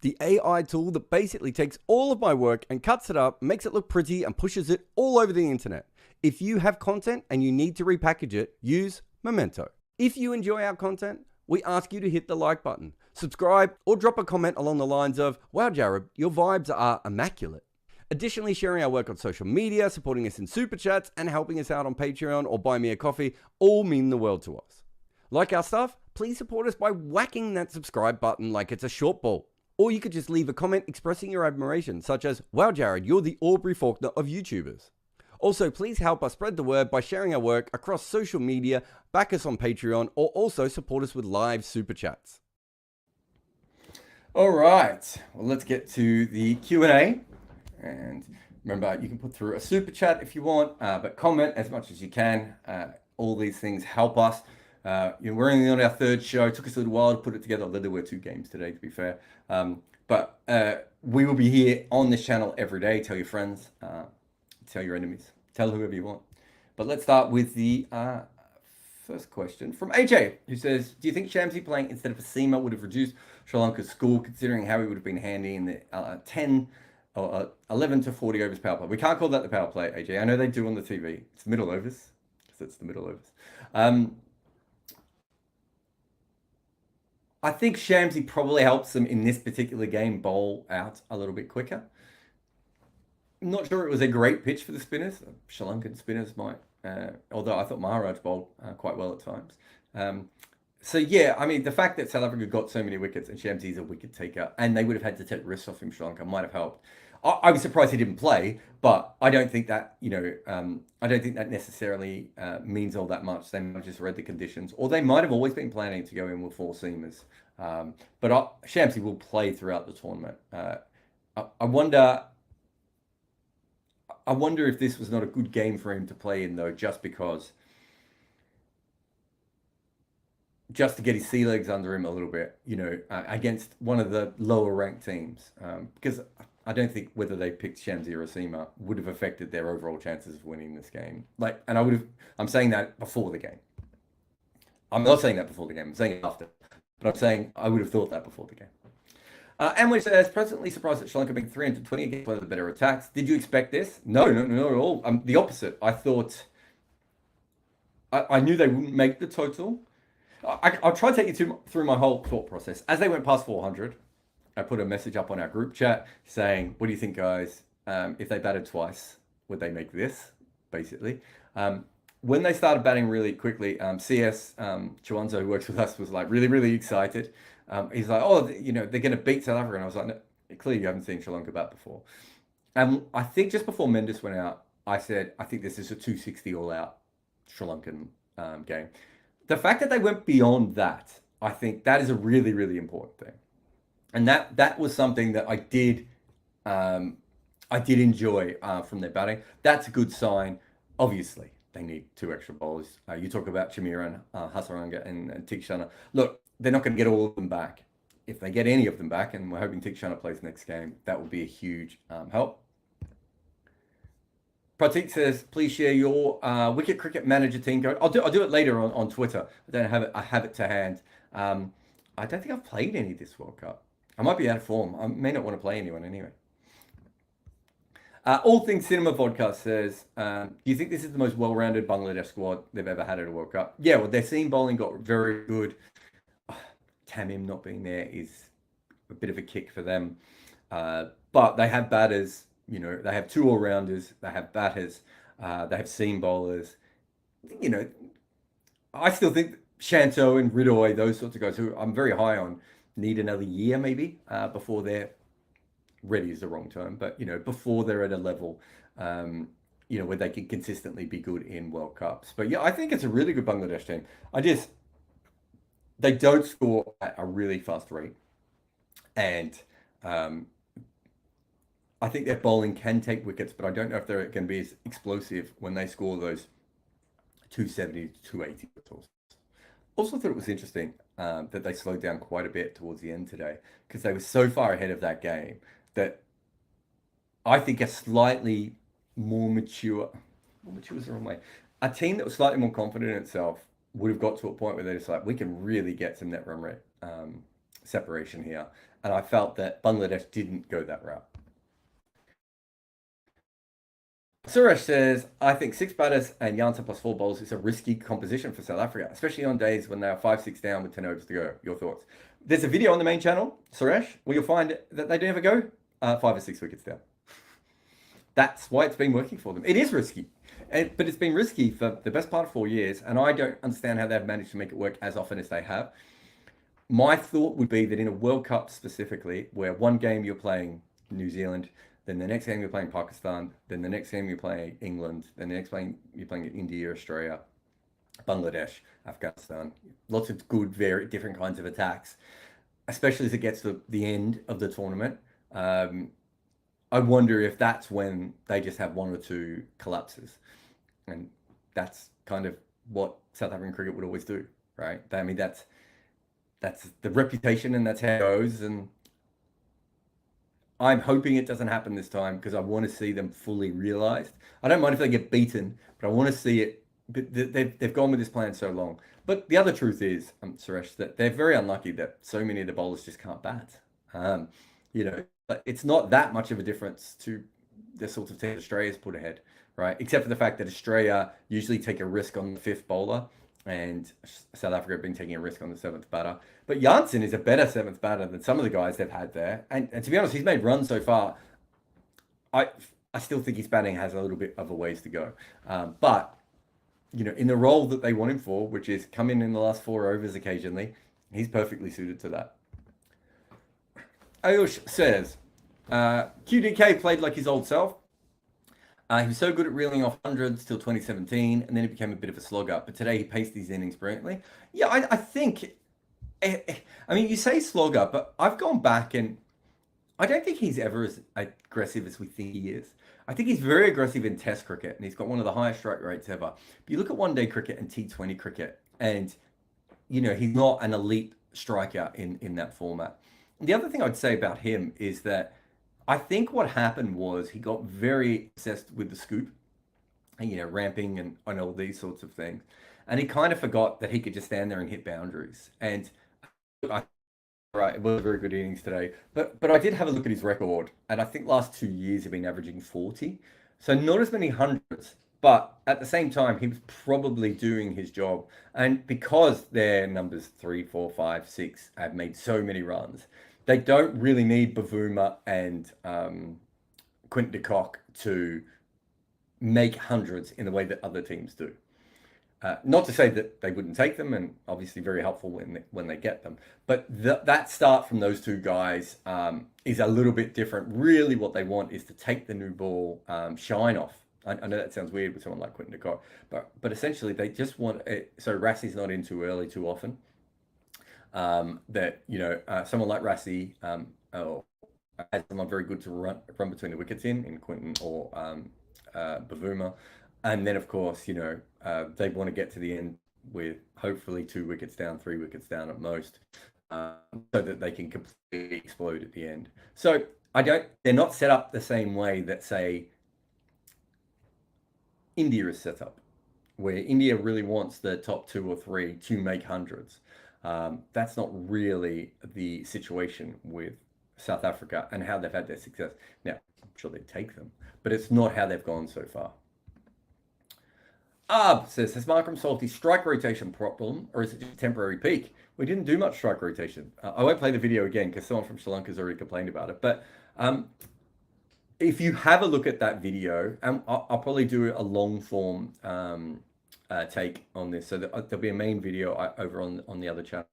the AI tool that basically takes all of my work and cuts it up, makes it look pretty, and pushes it all over the internet. If you have content and you need to repackage it, use Memento. If you enjoy our content, we ask you to hit the like button, subscribe, or drop a comment along the lines of, "Wow, Jared, your vibes are immaculate." Additionally, sharing our work on social media, supporting us in super chats, and helping us out on Patreon or buy me a coffee all mean the world to us. Like our stuff? Please support us by whacking that subscribe button like it's a short ball. Or you could just leave a comment expressing your admiration, such as, "Wow, Jared, you're the Aubrey Faulkner of YouTubers." Also, please help us spread the word by sharing our work across social media, back us on Patreon, or also support us with live super chats. All right, well, let's get to the Q&A. And remember, you can put through a super chat if you want, but comment as much as you can. All these things help us. We're only on our third show. It took us a little while to put it together. There were 2 games today, to be fair. But we will be here on this channel every day. Tell your friends, tell your enemies, tell whoever you want. But let's start with the first question from AJ, who says, "Do you think Shamsi playing instead of a seamer would have reduced Sri Lanka's score, considering how he would have been handy in the 10 or 11 to 40 overs power play?" We can't call that the power play, AJ. I know they do on the TV. It's middle overs, because it's the middle overs. I think Shamsi probably helps them in this particular game bowl out a little bit quicker. I'm not sure it was a great pitch for the spinners. Sri Lankan spinners might, although I thought Maharaj bowled quite well at times. So yeah, I mean, the fact that South Africa got so many wickets and Shamsi's a wicket taker, and they would have had to take risks off him, Sri Lanka might have helped. I was surprised he didn't play, but I don't think that, I don't think that necessarily means all that much. They might have just read the conditions, or they might have always been planning to go in with 4 seamers. But Shamsi will play throughout the tournament. I wonder if this was not a good game for him to play in, though, just to get his sea legs under him a little bit, against one of the lower ranked teams. Because I don't think whether they picked Shamsi or Asima would have affected their overall chances of winning this game. I'm saying that before the game. I'm not saying that before the game, I'm saying it after. But I'm saying I would have thought that before the game. Amway says, "Presently surprised that Sri Lanka being 320 against one of the better attacks. Did you expect this?" No, not at all. The opposite. I thought, I knew they wouldn't make the total. I'll try to take you through my whole thought process. As they went past 400, I put a message up on our group chat saying, "What do you think, guys? If they batted twice, would they make this?" Basically. When they started batting really quickly, CS Chuanzo, who works with us, was like really, really excited. He's like, "Oh, they're going to beat South Africa." And I was like, "No, clearly you haven't seen Sri Lanka bat before." And I think just before Mendes went out, I said, "I think this is a 260 all-out Sri Lankan game." The fact that they went beyond that, I think that is a really, really important thing. And that was something that I did enjoy from their batting. That's a good sign. Obviously, they need 2 extra bowlers. You talk about Chamira and Hasaranga and Tikshana. Look, they're not going to get all of them back. If they get any of them back, and we're hoping Tikshana plays next game, that will be a huge help. Pratik says, "Please share your Wicket Cricket Manager team code." I'll do it later on Twitter. I don't have it. I have it to hand. I don't think I've played any this World Cup. I might be out of form. I may not want to play anyone anyway. All Things Cinema podcast says, do you think this is the most well-rounded Bangladesh squad they've ever had at a World Cup? Yeah, well, their seam bowling got very good. Tamim not being there is a bit of a kick for them. But they have batters, they have two all-rounders, they have batters, they have seam bowlers. I still think Shanto and Ridoy, those sorts of guys who I'm very high on, need another year maybe before they're ready is the wrong term, but before they're at a level, where they can consistently be good in World Cups. But yeah, I think it's a really good Bangladesh team. They don't score at a really fast rate, and I think their bowling can take wickets, but I don't know if they're going to be as explosive when they score those 270 to 280 totals. Also thought it was interesting that they slowed down quite a bit towards the end today because they were so far ahead of that game that I think a slightly more mature is the wrong way. A team that was slightly more confident in itself would have got to a point where they're just like, we can really get some net run rate separation here. And I felt that Bangladesh didn't go that route. Suresh says, I think 6 batters and Jansen plus 4 bowls is a risky composition for South Africa, especially on days when they are 5-6 down with 10 overs to go. Your thoughts? There's a video on the main channel, Suresh, where you'll find that they never go 5 or 6 wickets down. That's why it's been working for them. It is risky, but it's been risky for the best part of 4 years, and I don't understand how they've managed to make it work as often as they have. My thought would be that in a World Cup specifically, where one game you're playing New Zealand, then the next game you're playing Pakistan, then the next game you're playing England, then the next game you're playing India, Australia, Bangladesh, Afghanistan. Lots of good, very different kinds of attacks, especially as it gets to the end of the tournament. I wonder if that's when they just have 1 or 2 collapses. And that's kind of what South African cricket would always do, right? I mean, that's the reputation and that's how it goes. And I'm hoping it doesn't happen this time because I want to see them fully realized. I don't mind if they get beaten, but I want to see it. But they've gone with this plan so long. But the other truth is, Suresh, that they're very unlucky that so many of the bowlers just can't bat. But it's not that much of a difference to the sorts of teams Australia's put ahead, right? Except for the fact that Australia usually take a risk on the 5th bowler, and South Africa have been taking a risk on the 7th batter. But Jansen is a better 7th batter than some of the guys they've had there. And to be honest, he's made runs so far. I still think his batting has a little bit of a ways to go. But, in the role that they want him for, which is come in the last 4 overs occasionally, he's perfectly suited to that. Ayush says, QDK played like his old self. He was so good at reeling off hundreds till 2017, and then he became a bit of a slogger. But today he paced these innings brilliantly. Yeah, I think, you say slogger, but I've gone back and I don't think he's ever as aggressive as we think he is. I think he's very aggressive in Test cricket, and he's got one of the highest strike rates ever. But you look at one-day cricket and T20 cricket, and, he's not an elite striker in that format. The other thing I'd say about him is that I think what happened was he got very obsessed with the scoop, and, ramping and all these sorts of things. And he kind of forgot that he could just stand there and hit boundaries. And right, it was a very good innings today. But I did have a look at his record, and I think last 2 years have been averaging 40. So not as many hundreds, but at the same time, he was probably doing his job. And because their numbers 3, 4, 5, 6 have made so many runs, they don't really need Bavuma and Quinton de Kock to make hundreds in the way that other teams do. Not to say that they wouldn't take them, and obviously very helpful when they get them. But that start from those 2 guys is a little bit different. Really what they want is to take the new ball, shine off. I know that sounds weird with someone like Quinton de Kock, but essentially they just want it, so Rassie's not in too early too often. Someone like Rassie has someone very good to run between the wickets in Quinton or Bavuma. And then, of course, they want to get to the end with hopefully 2 wickets down, 3 wickets down at most, so that they can completely explode at the end. So they're not set up the same way that, say, India is set up, where India really wants the top 2 or 3 to make hundreds. That's not really the situation with South Africa and how they've had their success. Now, sure they'd take them, but it's not how they've gone so far. Says, has Markram solved his strike rotation problem, or is it just a temporary peak? We didn't do much strike rotation. I won't play the video again because someone from Sri Lanka has already complained about it. But if you have a look at that video, I'll probably do a long form take on this. So there'll be a main video over on the other channel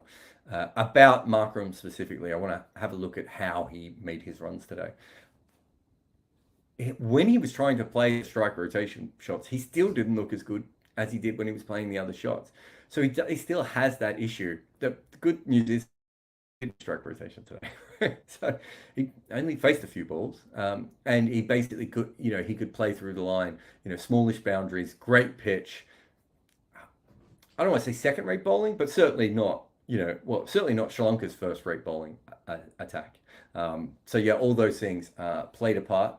about Markram specifically. I want to have a look at how he made his runs today. When he was trying to play strike rotation shots, he still didn't look as good as he did when he was playing the other shots. So he still has that issue. The good news is he did strike rotation today. So he only faced a few balls, and he basically could, he could play through the line, smallish boundaries, great pitch. I don't want to say second-rate bowling, but certainly not, certainly not Sri Lanka's first-rate bowling attack. So yeah, all those things played a part.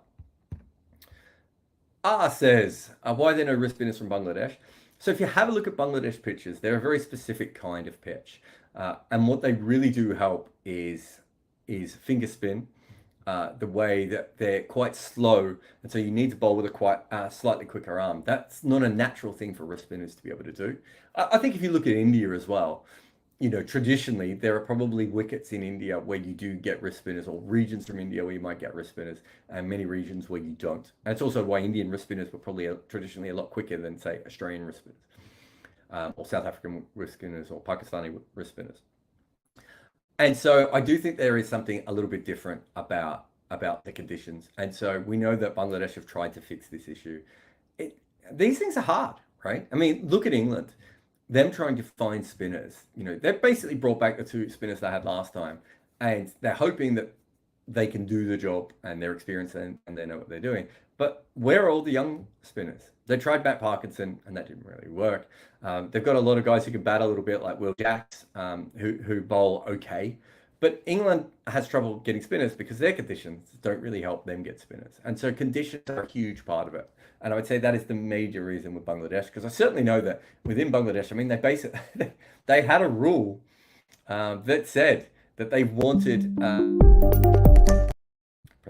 Says, why are there no wrist spinners from Bangladesh? So if you have a look at Bangladesh pitches, they're a very specific kind of pitch. And what they really do help is finger spin, the way that they're quite slow. And so you need to bowl with a quite slightly quicker arm. That's not a natural thing for wrist spinners to be able to do. I think if you look at India as well, traditionally, there are probably wickets in India where you do get wrist spinners, or regions from India where you might get wrist spinners, and many regions where you don't. And it's also why Indian wrist spinners were probably traditionally a lot quicker than, say, Australian wrist spinners, or South African wrist spinners, or Pakistani wrist spinners. And so I do think there is something a little bit different about the conditions. And so we know that Bangladesh have tried to fix this issue. These things are hard, right? I mean, look at England. Them trying to find spinners, they've basically brought back the two spinners they had last time, and they're hoping that they can do the job, and they're experienced and they know what they're doing. But where are all the young spinners? They tried Matt Parkinson, and that didn't really work. They've got a lot of guys who can bat a little bit, like Will Jacks, who bowl okay. But England has trouble getting spinners because their conditions don't really help them get spinners. And so conditions are a huge part of it. And I would say that is the major reason with Bangladesh, because I certainly know that within Bangladesh, I mean, they had a rule that said that they wanted, press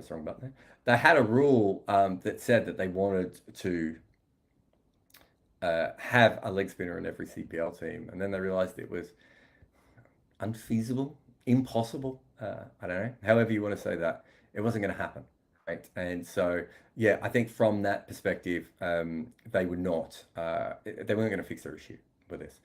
the wrong button there. They had a rule that said that they wanted to have a leg spinner in every CPL team. And then they realized it was unfeasible, impossible. I don't know, however you want to say that. It wasn't going to happen. Right. And so, yeah, I think from that perspective, they weren't going to fix their issue with this.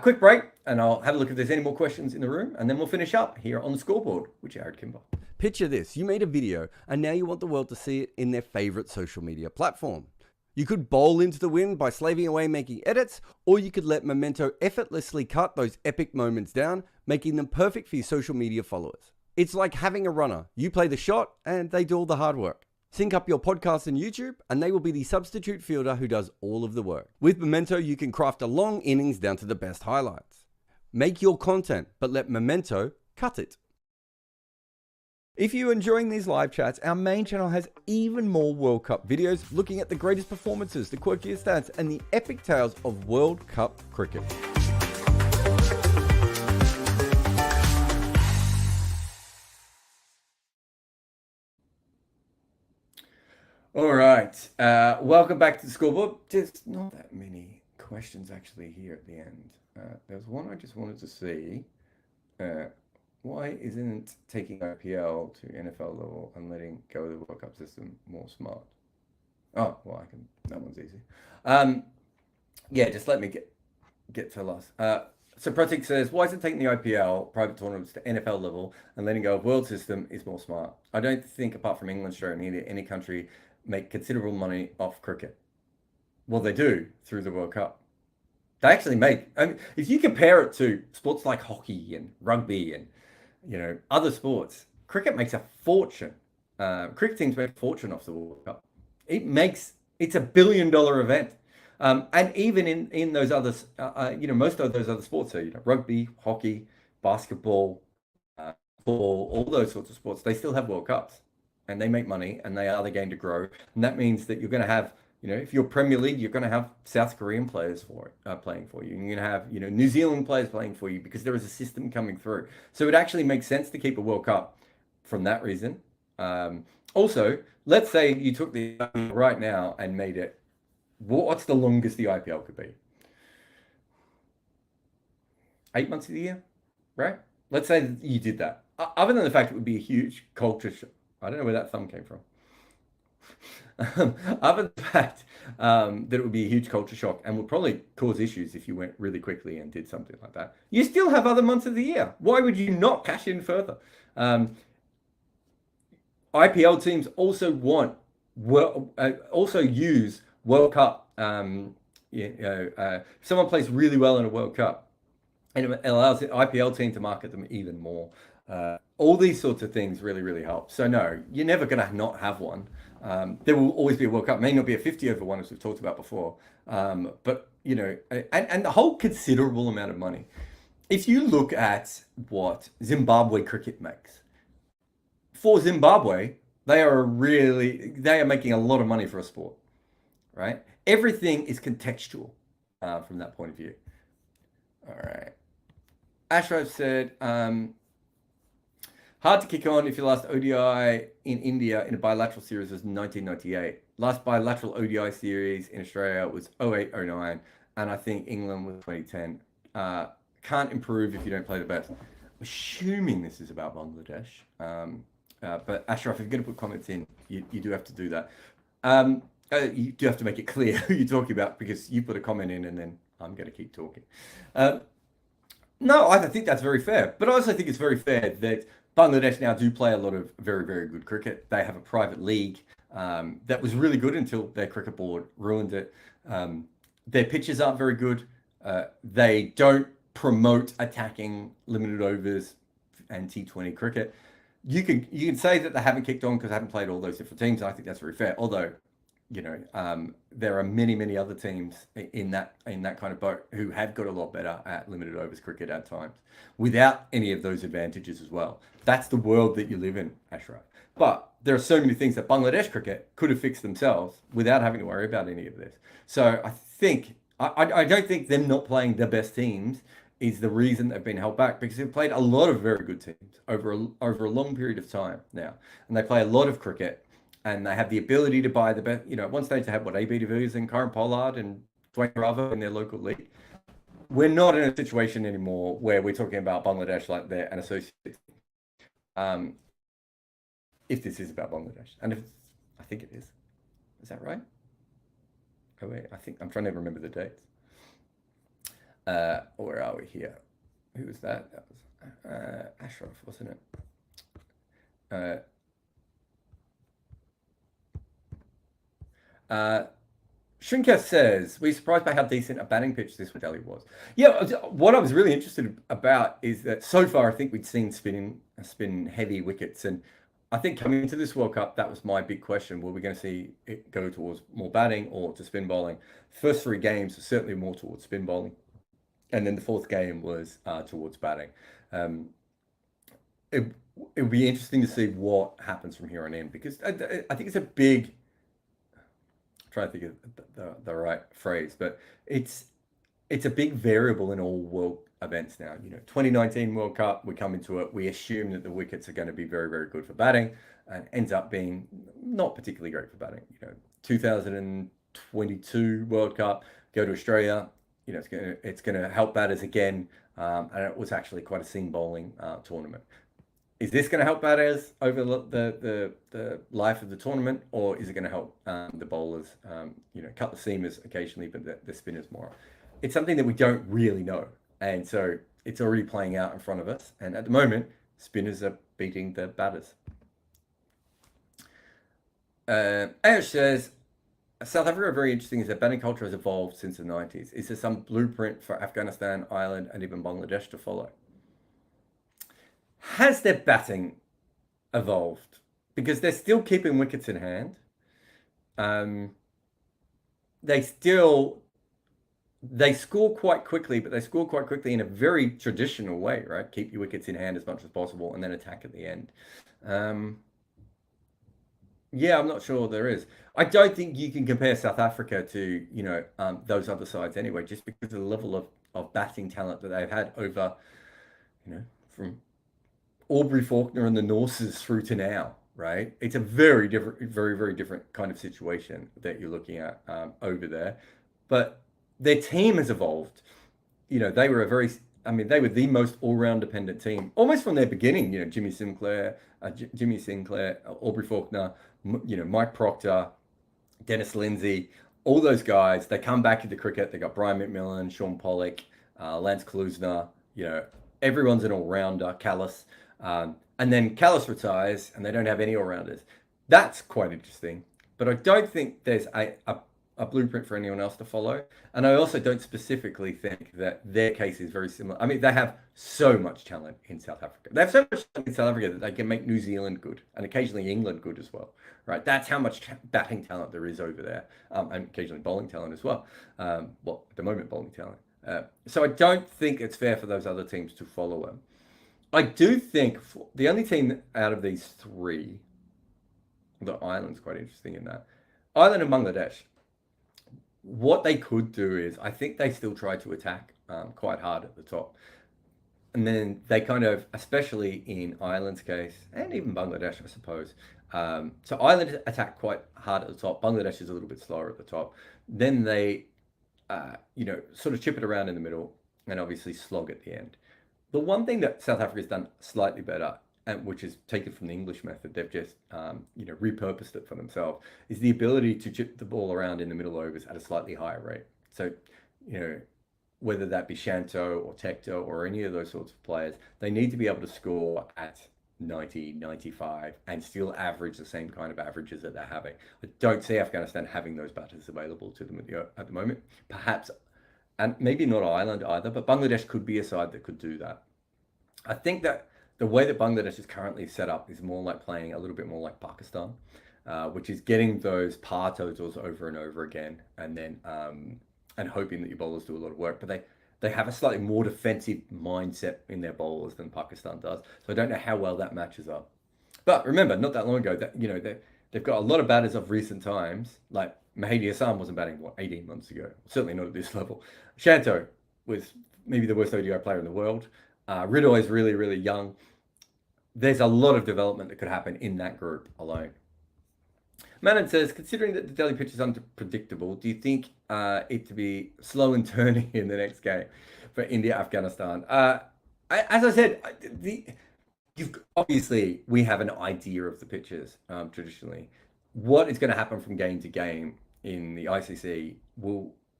Quick break, and I'll have a look if there's any more questions in the room, and then we'll finish up here on the scoreboard with Jared Kimber. Picture this. You made a video, and now you want the world to see it in their favorite social media platform. You could bowl into the wind by slaving away making edits, or you could let Memento effortlessly cut those epic moments down, making them perfect for your social media followers. It's like having a runner. You play the shot and they do all the hard work. Sync up your podcast and YouTube and they will be the substitute fielder who does all of the work. With Memento, you can craft a long innings down to the best highlights. Make your content, but let Memento cut it. If you're enjoying these live chats, our main channel has even more World Cup videos looking at the greatest performances, the quirkiest stats, and the epic tales of World Cup cricket. All right, welcome back to the scoreboard. There's not that many questions actually here at the end. There's one I just wanted to see. Why isn't taking IPL to NFL level and letting go of the World Cup system more smart? Oh, well, that one's easy. Yeah, just let me get to last. So Protic says, why isn't taking the IPL private tournaments to NFL level and letting go of world system is more smart? I don't think, apart from England, Australia, and India, any country make considerable money off cricket. Well, they do through the World Cup. They actually make, I mean, if you compare it to sports like hockey and rugby and, other sports, cricket makes a fortune. Cricket teams make a fortune off the World Cup. It's a $1 billion event. And even in those others, most of those other sports, so, rugby, hockey, basketball, football, all those sorts of sports, they still have World Cups and they make money and they are the game to grow. And that means that you're going to have, if you're Premier League, you're going to have South Korean players playing for you. You're going to have, New Zealand players playing for you because there is a system coming through. So it actually makes sense to keep a World Cup from that reason. Also, let's say you took the IPL right now and made it. What's the longest the IPL could be? 8 months of the year, right? Let's say you did that. Other than the fact it would be a huge culture shock. I don't know where that thumb came from. Other than the fact that it would be a huge culture shock and would probably cause issues if you went really quickly and did something like that. You still have other months of the year. Why would you not cash in further? IPL teams also also use World Cup. If someone plays really well in a World Cup, and it allows the IPL team to market them even more. All these sorts of things really, really help. So no, you're never going to not have one. There will always be a World Cup. It may not be a 50 over one, as we've talked about before. But, you know, and the whole considerable amount of money. If you look at what Zimbabwe cricket makes, for Zimbabwe, they are making a lot of money for a sport, right? Everything is contextual from that point of view. All right. Ashraf said, hard to kick on if your last ODI in India in a bilateral series was 1998. Last bilateral ODI series in Australia was 08-09, and I think England was 2010. Can't improve if you don't play the best. I'm assuming this is about Bangladesh. But Ashraf, if you're going to put comments in, you do have to do that. You do have to make it clear who you're talking about, because you put a comment in and then I'm going to keep talking. No, I think that's very fair. But I also think it's very fair that Bangladesh now do play a lot of very, very good cricket. They have a private league that was really good until their cricket board ruined it. Their pitches aren't very good. They don't promote attacking limited overs and T20 cricket. You can say that they haven't kicked on because they haven't played all those different teams. I think that's very fair. Although, you know, there are many, many other teams in that kind of boat who have got a lot better at limited overs cricket at times without any of those advantages as well. That's the world that you live in, Ashraf. But there are so many things that Bangladesh cricket could have fixed themselves without having to worry about any of this. So I don't think them not playing the best teams is the reason they've been held back, because they've played a lot of very good teams over a long period of time now, and they play a lot of cricket. And they have the ability to buy the best. You know, at one stage they had AB de Villiers and Karen Pollard and Dwayne Bravo in their local league. We're not in a situation anymore where we're talking about Bangladesh like they're an associate. If this is about Bangladesh, and I think it is that right? Oh wait, I think I'm trying to remember the dates. Where are we here? Who was that? That was Ashraf, wasn't it? Shrinker says, we're surprised by how decent a batting pitch this Delhi was. Yeah, what I was really interested about is that so far I think we'd seen spin heavy wickets, and I think coming into this World Cup, that was my big question. Were we going to see it go towards more batting or to spin bowling? First 3 games were certainly more towards spin bowling, and then the 4th game was towards batting. It would be interesting to see what happens from here on in, because I think it's a big... trying to think of the right phrase, but it's a big variable in all world events now. You know, 2019 World Cup, we come into it, we assume that the wickets are going to be very, very good for batting, and ends up being not particularly great for batting. You know, 2022 World Cup, go to Australia, you know, it's going to help batters again, and it was actually quite a seam bowling tournament. Is this going to help batters over the life of the tournament, or is it going to help the bowlers, you know, cut the seamers occasionally, but the spinners more? It's something that we don't really know. And so it's already playing out in front of us. And at the moment, spinners are beating the batters. Ash says, South Africa, very interesting, is that batting culture has evolved since the 90s. Is there some blueprint for Afghanistan, Ireland, and even Bangladesh to follow? Has their batting evolved? Because they're still keeping wickets in hand. They score quite quickly, but they score quite quickly in a very traditional way, right? Keep your wickets in hand as much as possible and then attack at the end. Yeah, I'm not sure there is. I don't think you can compare South Africa to, you know, those other sides anyway, just because of the level of batting talent that they've had over, you know, from Aubrey Faulkner and the Norses through to now. right? It's a very different, very different kind of situation that you're looking at over there. But their team has evolved. You know, they were they were the most all-round dependent team, almost from their beginning. You know, Jimmy Sinclair, Aubrey Faulkner, Mike Proctor, Dennis Lindsay, all those guys. They come back into cricket. They got Brian McMillan, Sean Pollock, Lance Klusner. You know, everyone's an all-rounder. Callis, and then Callis retires, and they don't have any all-rounders. That's quite interesting. But I don't think there's a blueprint for anyone else to follow. And I also don't specifically think that their case is very similar. I mean, they have so much talent in South Africa. They have so much talent in South Africa that they can make New Zealand good and occasionally England good as well, right? That's how much batting talent there is over there, and occasionally bowling talent as well. Well, at the moment, bowling talent. So I don't think it's fair for those other teams to follow them. I do think the only team out of these three, the Ireland's quite interesting in that. Ireland and Bangladesh. What they could do is, I think they still try to attack quite hard at the top. And then they kind of, especially in Ireland's case, and even Bangladesh, I suppose. So Ireland attack quite hard at the top. Bangladesh is a little bit slower at the top. Then they, sort of chip it around in the middle and obviously slog at the end. The one thing that South Africa's done slightly better, and which is taken from the English method, they've just repurposed it for themselves, is the ability to chip the ball around in the middle overs at a slightly higher rate. So, whether that be Shanto or Tector or any of those sorts of players, they need to be able to score at 90, 95 and still average the same kind of averages that they're having. I don't see Afghanistan having those batters available to them at the moment. Perhaps, and maybe not Ireland either, but Bangladesh could be a side that could do that. I think that the way that Bangladesh is currently set up is more like playing a little bit more like Pakistan, which is getting those par totals over and over again, and then and hoping that your bowlers do a lot of work. But they have a slightly more defensive mindset in their bowlers than Pakistan does. So I don't know how well that matches up. But remember, not that long ago, that they've got a lot of batters of recent times. Like Mahdi Hassan wasn't batting 18 months ago. Certainly not at this level. Shanto was maybe the worst ODI player in the world. Riddle is really, really young. There's a lot of development that could happen in that group alone. Manan says, considering that the Delhi pitch is unpredictable, do you think it to be slow and turning in the next game for India, Afghanistan? As I said, obviously we have an idea of the pitches traditionally. What is going to happen from game to game in the ICC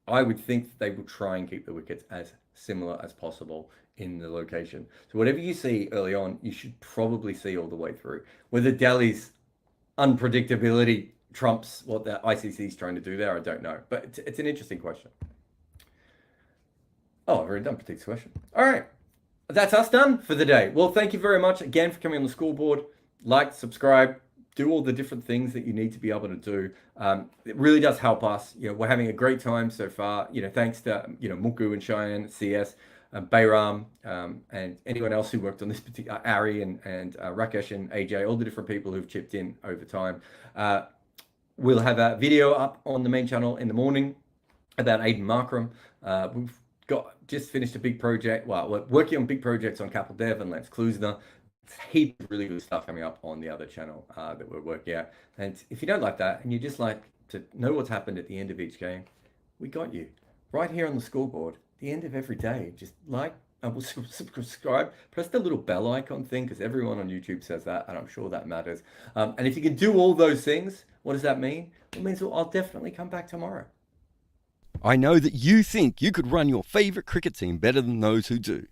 I would think they will try and keep the wickets as similar as possible in the location. So whatever you see early on, you should probably see all the way through. Whether Delhi's unpredictability trumps what the ICC is trying to do there, I don't know. But it's an interesting question. Oh, I've already done Pratik's question. All right. That's us done for the day. Well, thank you very much again for coming on the scoreboard. Like, subscribe, do all the different things that you need to be able to do. It really does help us. We're having a great time so far. Thanks to Muku and Cheyenne, CS, Bayram, and anyone else who worked on this particular, Ari and Rakesh and AJ, all the different people who've chipped in over time. We'll have a video up on the main channel in the morning about Aiden Markram. We've just finished a big project. Well, we're working on big projects on Capital Dev and Lance Klusner. Heaps of really good stuff coming up on the other channel that we're working at. And if you don't like that and you just like to know what's happened at the end of each game, we got you right here on the scoreboard. The end of every day, just like and subscribe, press the little bell icon thing, because everyone on YouTube says that, and I'm sure that matters. And if you can do all those things, what does that mean? It means I'll definitely come back tomorrow. I know that you think you could run your favourite cricket team better than those who do,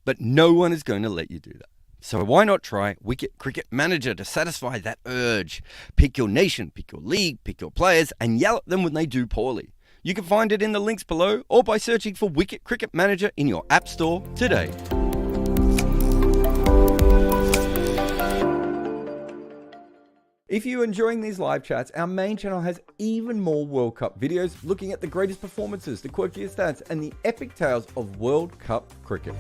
but no one is going to let you do that. So why not try Wicket Cricket Manager to satisfy that urge? Pick your nation, pick your league, pick your players, and yell at them when they do poorly. You can find it in the links below or by searching for Wicket Cricket Manager in your app store today. If you're enjoying these live chats, our main channel has even more World Cup videos looking at the greatest performances, the quirkiest stats, and the epic tales of World Cup cricket.